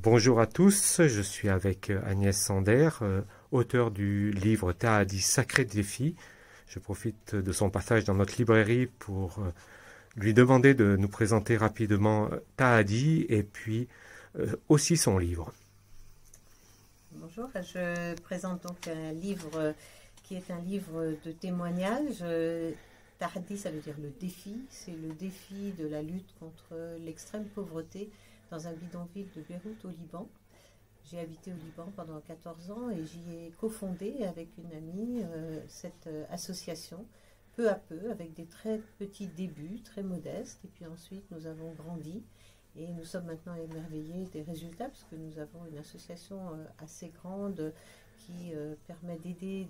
Bonjour à tous, je suis avec Agnès Sander, auteure du livre Tahadi Sacré Défi. Je profite de son passage dans notre librairie pour lui demander de nous présenter rapidement Tahadi et puis aussi son livre. Bonjour, je présente donc un livre qui est un livre de témoignages. Tahadi, ça veut dire le défi. C'est le défi de la lutte contre l'extrême pauvreté dans un bidonville de Beyrouth au Liban. J'ai habité au Liban pendant 14 ans et j'y ai cofondé avec une amie cette association, peu à peu, avec des très petits débuts, très modestes. Et puis ensuite, nous avons grandi et nous sommes maintenant émerveillés des résultats parce que nous avons une association assez grande qui permet d'aider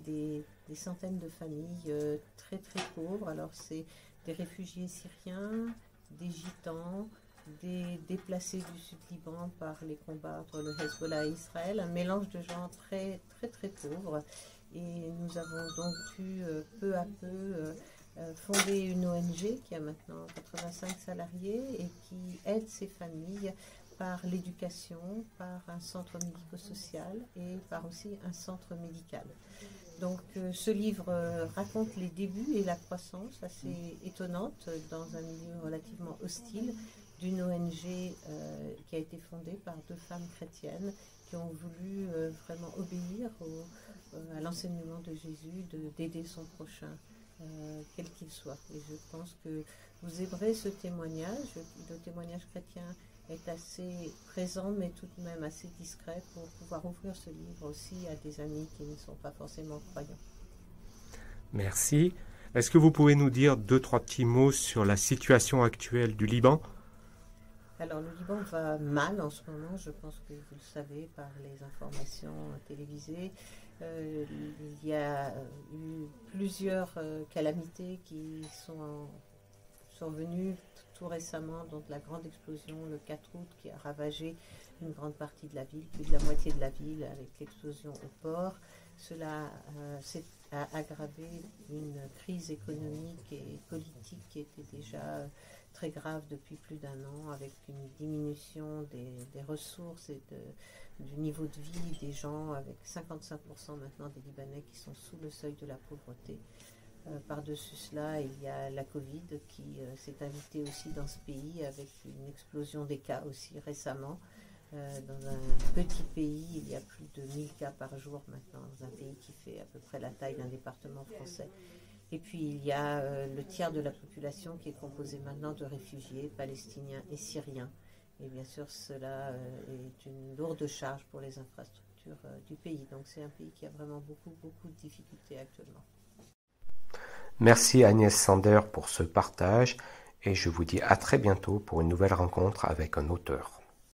des centaines de familles très très pauvres. Alors c'est des réfugiés syriens, des gitans, des déplacés du sud Liban par les combats entre le Hezbollah et Israël, un mélange de gens très très très pauvres. Et nous avons donc pu peu à peu fonder une ONG qui a maintenant 85 salariés et qui aide ces familles par l'éducation, par un centre médico-social et par aussi un centre médical. Donc ce livre raconte les débuts et la croissance assez étonnante dans un milieu relativement hostile d'une ONG qui a été fondée par 2 femmes chrétiennes qui ont voulu vraiment obéir à l'enseignement de Jésus, d'aider son prochain, quel qu'il soit. Et je pense que vous aimerez ce témoignage. Le témoignage chrétien est assez présent, mais tout de même assez discret pour pouvoir ouvrir ce livre aussi à des amis qui ne sont pas forcément croyants. Merci. Est-ce que vous pouvez nous dire 2-3 petits mots sur la situation actuelle du Liban ? Alors le Liban va mal en ce moment, je pense que vous le savez par les informations télévisées. Il y a eu plusieurs calamités qui sont survenues tout récemment, donc la grande explosion le 4 août qui a ravagé une grande partie de la ville, plus de la moitié de la ville avec l'explosion au port. Cela a aggravé une crise économique et politique qui était déjà très grave depuis plus d'1 an, avec une diminution des ressources et du niveau de vie des gens, avec 55% maintenant des Libanais qui sont sous le seuil de la pauvreté. Par-dessus cela, il y a la Covid qui s'est invitée aussi dans ce pays, avec une explosion des cas aussi récemment. Dans un petit pays, il y a plus de 1000 cas par jour maintenant, dans un pays qui fait à peu près la taille d'un département français. Et puis il y a le tiers de la population qui est composé maintenant de réfugiés palestiniens et syriens. Et bien sûr, cela est une lourde charge pour les infrastructures du pays. Donc c'est un pays qui a vraiment beaucoup de difficultés actuellement. Merci Agnès Sander pour ce partage et je vous dis à très bientôt pour une nouvelle rencontre avec un auteur.